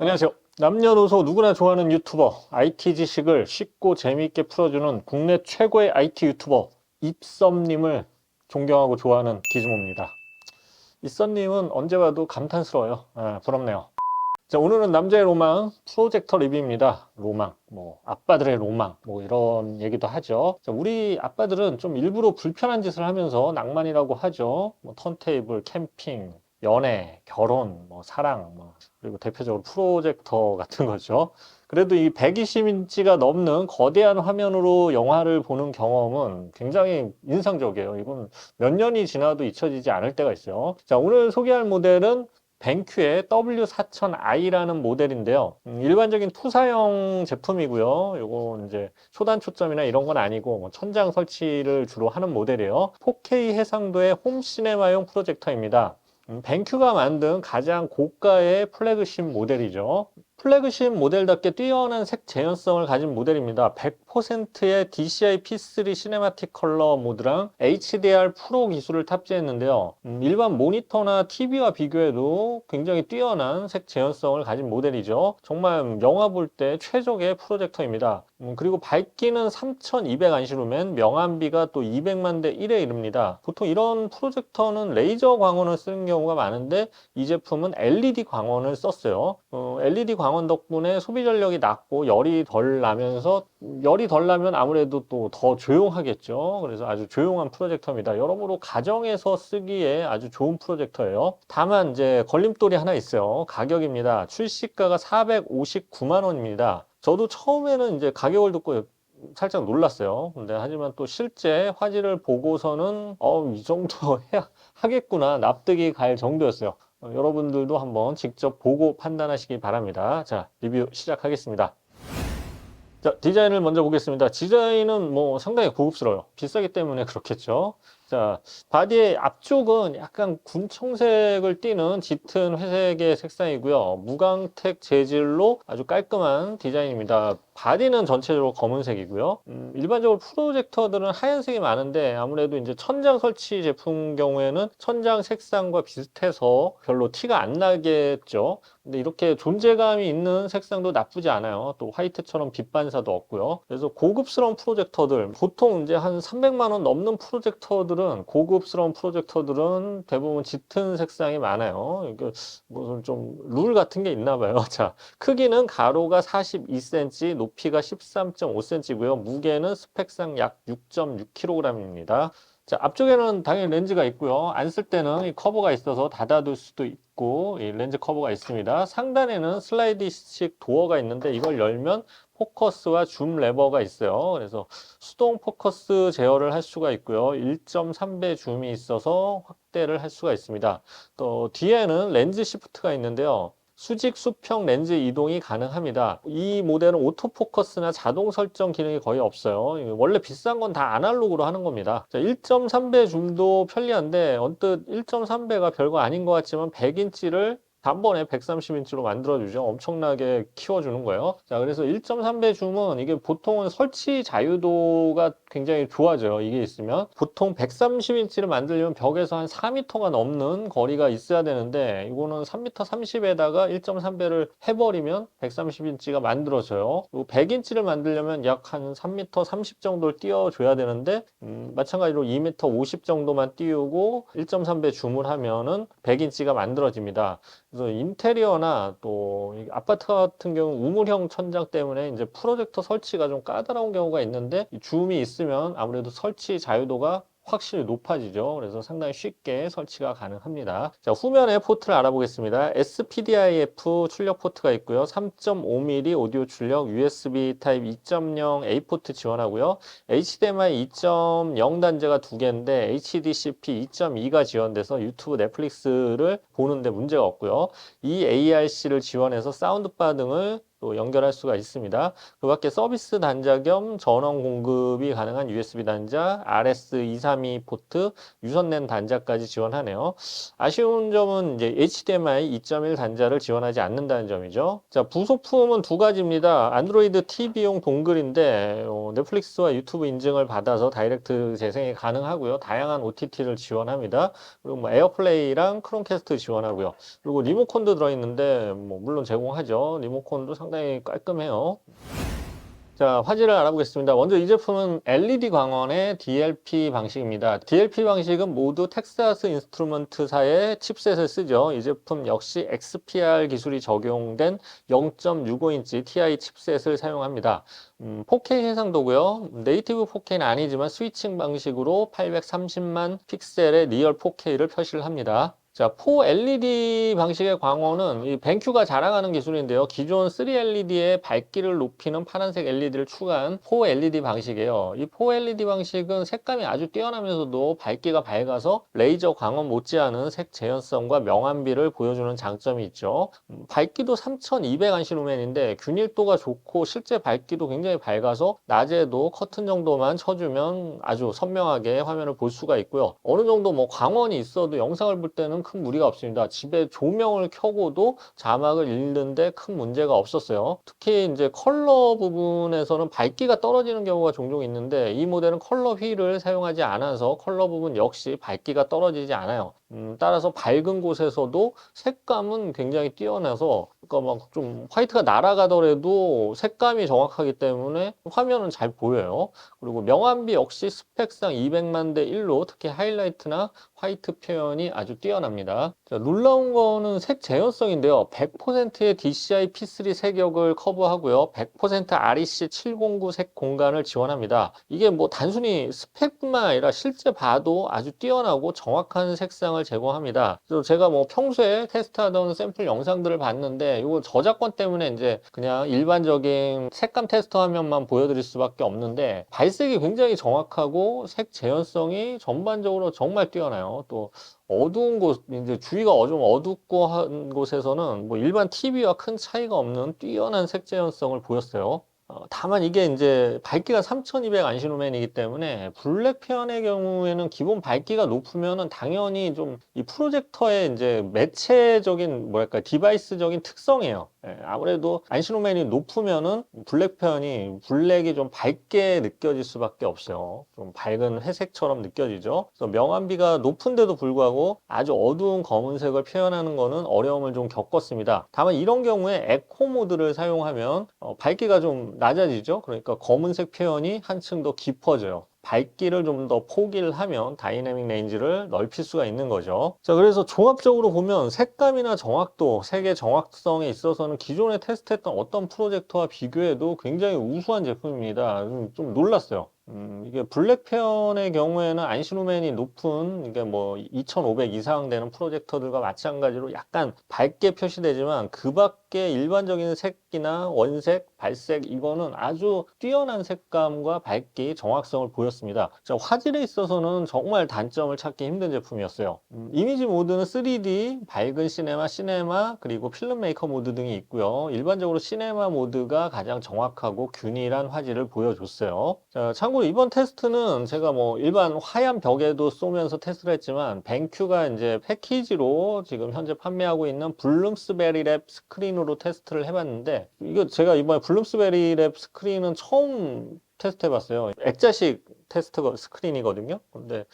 안녕하세요. 남녀노소 누구나 좋아하는 유튜버, IT 지식을 쉽고 재미있게 풀어주는 국내 최고의 IT 유튜버 입썸님을 존경하고 좋아하는 기즈모입니다. 입썸님은 언제 봐도 감탄스러워요. 부럽네요. 자, 오늘은 남자의 로망 프로젝터 리뷰입니다. 로망, 아빠들의 로망, 이런 얘기도 하죠. 자, 우리 아빠들은 좀 일부러 불편한 짓을 하면서 낭만이라고 하죠. 턴테이블, 캠핑, 연애, 결혼, 사랑, 그리고 대표적으로 프로젝터 같은 거죠. 그래도 이 120인치가 넘는 거대한 화면으로 영화를 보는 경험은 굉장히 인상적이에요. 이건 몇 년이 지나도 잊혀지지 않을 때가 있어요. 자, 오늘 소개할 모델은 벤큐의 W4000i라는 모델인데요. 일반적인 투사형 제품이고요. 요거 이제 초단 초점이나 이런 건 아니고 천장 설치를 주로 하는 모델이에요. 4K 해상도의 홈 시네마용 프로젝터입니다. 벤큐가 만든 가장 고가의 플래그십 모델이죠. 플래그십 모델답게 뛰어난 색 재현성을 가진 모델입니다. 100%의 DCI P3 시네마틱 컬러 모드랑 HDR 프로 기술을 탑재했는데요. 일반 모니터나 TV와 비교해도 굉장히 뛰어난 색 재현성을 가진 모델이죠. 정말 영화 볼 때 최적의 프로젝터입니다. 그리고 밝기는 3200 안시루멘, 명암비가 또 200만 대 1에 이릅니다. 보통 이런 프로젝터는 레이저 광원을 쓰는 경우가 많은데 이 제품은 LED 광원을 썼어요. LED 광원 덕분에 소비 전력이 낮고 열이 덜 나면서 열이 덜 나면 아무래도 또 더 조용하겠죠. 그래서 아주 조용한 프로젝터입니다. 여러모로 가정에서 쓰기에 아주 좋은 프로젝터예요. 다만 이제 걸림돌이 하나 있어요. 가격입니다. 출시가가 459만 원입니다. 저도 처음에는 이제 가격을 듣고 살짝 놀랐어요. 근데 하지만 또 실제 화질을 보고서는 이 정도 해야 하겠구나 납득이 갈 정도였어요. 여러분들도 한번 직접 보고 판단하시기 바랍니다. 자, 리뷰 시작하겠습니다. 자, 디자인을 먼저 보겠습니다. 디자인은 상당히 고급스러워요. 비싸기 때문에 그렇겠죠. 자, 바디의 앞쪽은 약간 군청색을 띠는 짙은 회색의 색상이고요. 무광택 재질로 아주 깔끔한 디자인입니다. 바디는 전체적으로 검은색이고요. 일반적으로 프로젝터들은 하얀색이 많은데 아무래도 이제 천장 설치 제품 경우에는 천장 색상과 비슷해서 별로 티가 안 나겠죠. 근데 이렇게 존재감이 있는 색상도 나쁘지 않아요. 또 화이트처럼 빛 반사도 없고요. 그래서 고급스러운 프로젝터들, 보통 이제 한 300만 원 넘는 프로젝터들은, 고급스러운 프로젝터들은 대부분 짙은 색상이 많아요. 이게 무슨 좀 룰 같은 게 있나 봐요. 자, 크기는 가로가 42cm, 높이가 13.5cm고요. 무게는 스펙상 약 6.6kg입니다. 자, 앞쪽에는 당연히 렌즈가 있고요. 안 쓸 때는 이 커버가 있어서 닫아둘 수도 있고, 이 렌즈 커버가 있습니다. 상단에는 슬라이드식 도어가 있는데 이걸 열면 포커스와 줌 레버가 있어요. 그래서 수동 포커스 제어를 할 수가 있고요. 1.3배 줌이 있어서 확대를 할 수가 있습니다. 또 뒤에는 렌즈 시프트가 있는데요. 수직 수평 렌즈 이동이 가능합니다. 이 모델은 오토포커스나 자동 설정 기능이 거의 없어요. 원래 비싼 건 다 아날로그로 하는 겁니다. 1.3배 줌도 편리한데 언뜻 1.3배가 별거 아닌 것 같지만 100인치를 단번에 130인치로 만들어주죠. 엄청나게 키워주는 거예요. 자, 그래서 1.3배 줌은 이게 보통은 설치 자유도가 굉장히 좋아져요. 이게 있으면. 보통 130인치를 만들려면 벽에서 한 4m가 넘는 거리가 있어야 되는데 이거는 3m 30에다가 1.3배를 해버리면 130인치가 만들어져요. 그리고 100인치를 만들려면 약 한 3m 30 정도를 띄워줘야 되는데 마찬가지로 2m 50 정도만 띄우고 1.3배 줌을 하면은 100인치가 만들어집니다. 그래서 인테리어나 또 아파트 같은 경우 우물형 천장 때문에 이제 프로젝터 설치가 좀 까다로운 경우가 있는데 이 줌이 있으면 아무래도 설치 자유도가 확실히 높아지죠. 그래서 상당히 쉽게 설치가 가능합니다. 자, 후면의 포트를 알아보겠습니다. SPDIF 출력 포트가 있고요. 3.5mm 오디오 출력, USB 타입 2.0 A 포트 지원하고요. HDMI 2.0 단자가 두 개인데 HDCP 2.2가 지원돼서 유튜브, 넷플릭스를 보는데 문제가 없고요. 이 ARC를 지원해서 사운드바 등을 또 연결할 수가 있습니다. 그 밖에 서비스 단자 겸 전원 공급이 가능한 USB 단자, RS232 포트, 유선랜 단자까지 지원하네요. 아쉬운 점은 이제 HDMI 2.1 단자를 지원하지 않는다는 점이죠. 자, 부속품은 두 가지입니다. 안드로이드 TV용 동글인데 넷플릭스와 유튜브 인증을 받아서 다이렉트 재생이 가능하고요. 다양한 OTT를 지원합니다. 그리고 뭐 에어플레이랑 크롬캐스트 지원하고요. 그리고 리모컨도 들어있는데 뭐 물론 제공하죠. 리모컨도 상당히 깔끔해요. 자, 화질을 알아보겠습니다. 먼저 이 제품은 LED 광원의 DLP 방식입니다. DLP 방식은 모두 텍사스 인스트루먼트사의 칩셋을 쓰죠. 이 제품 역시 XPR 기술이 적용된 0.65인치 TI 칩셋을 사용합니다. 4K 해상도고요. 네이티브 4K는 아니지만 스위칭 방식으로 830만 픽셀의 리얼 4K를 표시를 합니다. 자, 4LED 방식의 광원은 이 벤큐가 자랑하는 기술인데요. 기존 3LED의 밝기를 높이는 파란색 LED를 추가한 4LED 방식이에요. 이 4LED 방식은 색감이 아주 뛰어나면서도 밝기가 밝아서 레이저 광원 못지않은 색 재현성과 명암비를 보여주는 장점이 있죠. 밝기도 3200 안시루멘인데 균일도가 좋고 실제 밝기도 굉장히 밝아서 낮에도 커튼 정도만 쳐주면 아주 선명하게 화면을 볼 수가 있고요. 어느 정도 뭐 광원이 있어도 영상을 볼 때는 큰 무리가 없습니다. 집에 조명을 켜고도 자막을 읽는데 큰 문제가 없었어요. 특히 이제 컬러 부분에서는 밝기가 떨어지는 경우가 종종 있는데 이 모델은 컬러 휠을 사용하지 않아서 컬러 부분 역시 밝기가 떨어지지 않아요. 따라서 밝은 곳에서도 색감은 굉장히 뛰어나서 그러니까 막 좀 화이트가 날아가더라도 색감이 정확하기 때문에 화면은 잘 보여요. 그리고 명암비 역시 스펙상 200만 대 1로 특히 하이라이트나 화이트 표현이 아주 뛰어납니다. 자, 놀라운 거는 색 재현성인데요. 100%의 DCI P3 색역을 커버하고요. 100% REC 709 색 공간을 지원합니다. 이게 뭐 단순히 스펙뿐만 아니라 실제 봐도 아주 뛰어나고 정확한 색상을 제공합니다. 그래서 제가 뭐 평소에 테스트하던 샘플 영상들을 봤는데 이거 저작권 때문에 이제 그냥 일반적인 색감 테스터 화면만 보여드릴 수밖에 없는데 발색이 굉장히 정확하고 색 재현성이 전반적으로 정말 뛰어나요. 또 어두운 곳, 이제 주위가 좀 어둡고 한 곳에서는 뭐 일반 TV와 큰 차이가 없는 뛰어난 색 재현성을 보였어요. 다만 이게 이제 밝기가 3200 안시루멘이기 때문에 블랙 편의 경우에는 기본 밝기가 높으면은 당연히 좀 이 프로젝터의 이제 매체적인 뭐랄까 디바이스적인 특성이에요. 예, 아무래도 안시루멘이 높으면은 블랙 편이 블랙이 좀 밝게 느껴질 수밖에 없어요. 좀 밝은 회색처럼 느껴지죠. 그래서 명암비가 높은데도 불구하고 아주 어두운 검은색을 표현하는 거는 어려움을 좀 겪었습니다. 다만 이런 경우에 에코 모드를 사용하면 밝기가 좀 낮아지죠. 그러니까 검은색 표현이 한층 더 깊어져요. 밝기를 좀 더 포기를 하면 다이내믹 레인지를 넓힐 수가 있는 거죠. 자, 그래서 종합적으로 보면 색감이나 정확도, 색의 정확성에 있어서는 기존에 테스트했던 어떤 프로젝터와 비교해도 굉장히 우수한 제품입니다. 좀 놀랐어요. 이게 블랙 편의 경우에는 안시루멘이 높은 이게 뭐 2500 이상 되는 프로젝터들과 마찬가지로 약간 밝게 표시되지만 그 밖에 일반적인 색이나 원색, 발색 이거는 아주 뛰어난 색감과 밝기, 정확성을 보였습니다. 자, 화질에 있어서는 정말 단점을 찾기 힘든 제품이었어요. 이미지 모드는 3D, 밝은 시네마, 그리고 필름 메이커 모드 등이 있고요. 일반적으로 시네마 모드가 가장 정확하고 균일한 화질을 보여줬어요. 자, 참고로 이번 테스트는 제가 뭐 일반 하얀 벽에도 쏘면서 테스트를 했지만 벤큐가 이제 패키지로 지금 현재 판매하고 있는 블룸스베리 랩 스크린으로 테스트를 해봤는데 이거 제가 이번에 블룸스베리 랩 스크린은 처음 테스트 해봤어요. 액자식 테스트 스크린이거든요. 근데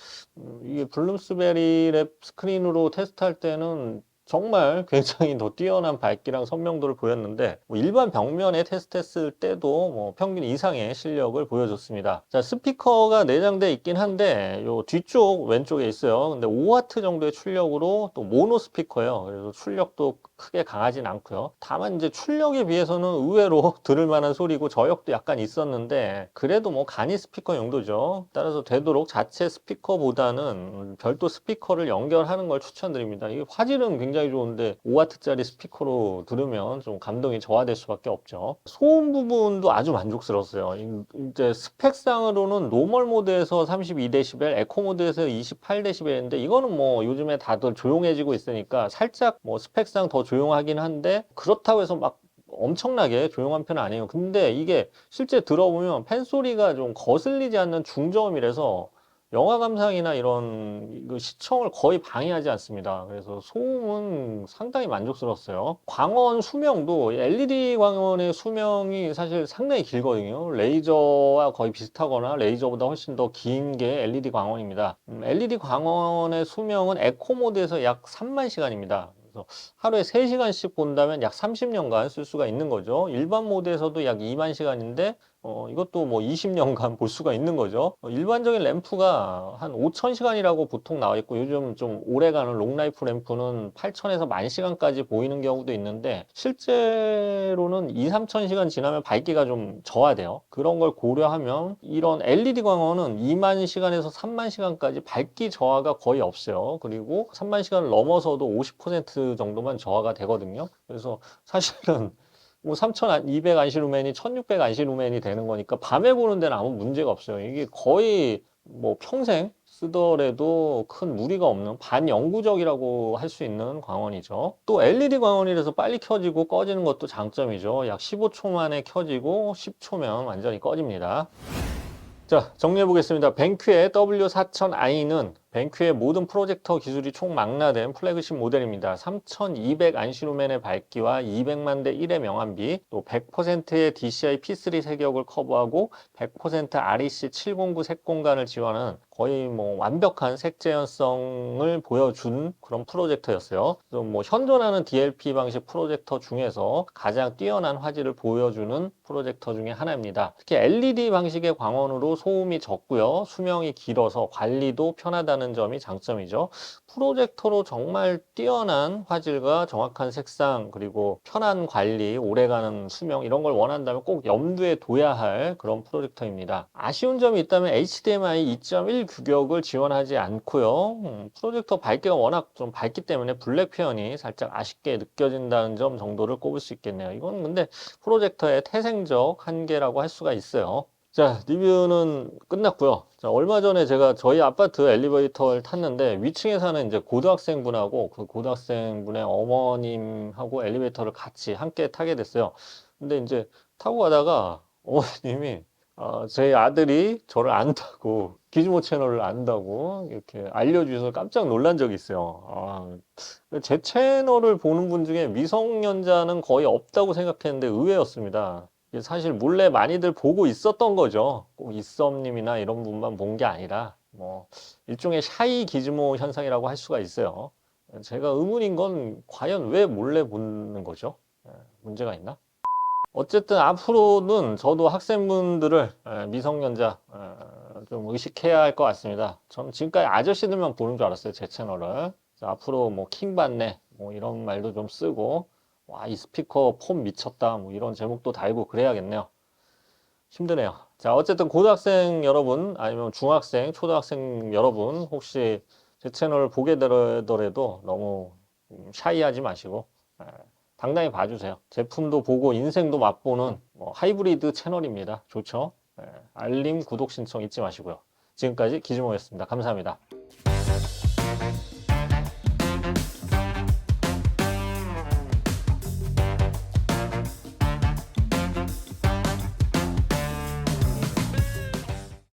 이게 블룸스베리 랩 스크린으로 테스트할 때는 정말 굉장히 더 뛰어난 밝기랑 선명도를 보였는데 뭐 일반 벽면에 테스트했을 때도 뭐 평균 이상의 실력을 보여줬습니다. 자, 스피커가 내장되어 있긴 한데 요 뒤쪽 왼쪽에 있어요. 근데 5W 정도의 출력으로 또 모노 스피커예요. 그래서 출력도 크게 강하진 않고요. 다만 이제 출력에 비해서는 의외로 들을 만한 소리고 저역도 약간 있었는데 그래도 뭐 간이 스피커 용도죠. 따라서 되도록 자체 스피커보다는 별도 스피커를 연결하는 걸 추천드립니다. 이게 화질은 굉장히 좋은데 5W짜리 스피커로 들으면 좀 감동이 저하될 수밖에 없죠. 소음 부분도 아주 만족스러웠어요. 이제 스펙상으로는 노멀 모드에서 32dB, 에코 모드에서 28dB인데 이거는 뭐 요즘에 다들 조용해지고 있으니까 살짝 뭐 스펙상 더 조용하긴 한데 그렇다고 해서 막 엄청나게 조용한 편은 아니에요. 근데 이게 실제 들어보면 팬소리가 좀 거슬리지 않는 중저음이라서 영화 감상이나 이런 시청을 거의 방해하지 않습니다. 그래서 소음은 상당히 만족스러웠어요. 광원 수명도 LED 광원의 수명이 사실 상당히 길거든요. 레이저와 거의 비슷하거나 레이저보다 훨씬 더 긴 게 LED 광원입니다. LED 광원의 수명은 에코 모드에서 약 3만 시간입니다. 그래서 하루에 3시간씩 본다면 약 30년간 쓸 수가 있는 거죠. 일반 모드에서도 약 2만 시간인데 이것도 뭐 20년간 볼 수가 있는 거죠. 일반적인 램프가 한 5,000시간이라고 보통 나와 있고 요즘 좀 오래가는 롱라이프 램프는 8,000에서 10,000시간까지 보이는 경우도 있는데 실제로는 2, 3,000시간 지나면 밝기가 좀 저하돼요. 그런 걸 고려하면 이런 LED 광원은 2만 시간에서 3만 시간까지 밝기 저하가 거의 없어요. 그리고 3만 시간을 넘어서도 50% 정도만 저하가 되거든요. 그래서 사실은 뭐 3,200 안시루멘이 1,600 안시루멘이 되는 거니까 밤에 보는 데는 아무 문제가 없어요. 이게 거의 뭐 평생 쓰더라도 큰 무리가 없는 반영구적이라고 할 수 있는 광원이죠. 또 LED 광원이라서 빨리 켜지고 꺼지는 것도 장점이죠. 약 15초 만에 켜지고 10초면 완전히 꺼집니다. 자, 정리해 보겠습니다. 벤큐의 W4000i는 벤큐의 모든 프로젝터 기술이 총망라된 플래그십 모델입니다. 3200 안시루멘의 밝기와 200만 대 1의 명암비, 또 100%의 DCI P3 세격을 커버하고 100% REC 709 색공간을 지원하는 거의 뭐 완벽한 색재현성을 보여준 그런 프로젝터였어요. 그래서 뭐 현존하는 DLP 방식 프로젝터 중에서 가장 뛰어난 화질을 보여주는 프로젝터 중에 하나입니다. 특히 LED 방식의 광원으로 소음이 적고요. 수명이 길어서 관리도 편하다는 점이 장점이죠. 프로젝터로 정말 뛰어난 화질과 정확한 색상 그리고 편한 관리, 오래가는 수명 이런 걸 원한다면 꼭 염두에 둬야 할 그런 프로젝터입니다. 아쉬운 점이 있다면 HDMI 2.1 규격을 지원하지 않고요. 프로젝터 밝기가 워낙 좀 밝기 때문에 블랙 표현이 살짝 아쉽게 느껴진다는 점 정도를 꼽을 수 있겠네요. 이건 근데 프로젝터의 태생적 한계라고 할 수가 있어요. 자, 리뷰는 끝났고요. 자, 얼마 전에 제가 저희 아파트 엘리베이터를 탔는데 위층에 사는 이제 고등학생분하고 그 고등학생분의 어머님하고 엘리베이터를 같이 함께 타게 됐어요. 근데 이제 타고 가다가 어머님이 제 아들이 저를 안다고 기즈모 채널을 안다고 이렇게 알려주셔서 깜짝 놀란 적이 있어요. 제 채널을 보는 분 중에 미성년자는 거의 없다고 생각했는데 의외였습니다. 사실 몰래 많이들 보고 있었던 거죠. 꼭 이썸님이나 이런 분만 본 게 아니라 뭐 일종의 샤이 기즈모 현상이라고 할 수가 있어요. 제가 의문인 건 과연 왜 몰래 보는 거죠? 문제가 있나? 어쨌든 앞으로는 저도 학생분들을 미성년자 좀 의식해야 할 것 같습니다. 전 지금까지 아저씨들만 보는 줄 알았어요, 제 채널을. 그래서 앞으로 뭐 킹받네 뭐 이런 말도 좀 쓰고 와, 이 스피커 폼 미쳤다 뭐 이런 제목도 달고 그래야겠네요. 힘드네요. 자, 어쨌든 고등학생 여러분 아니면 중학생, 초등학생 여러분 혹시 제 채널을 보게 되더라도 너무 샤이하지 마시고 당당히 봐주세요. 제품도 보고 인생도 맛보는 뭐 하이브리드 채널입니다. 좋죠? 알림, 구독 신청 잊지 마시고요. 지금까지 기즈모였습니다. 감사합니다.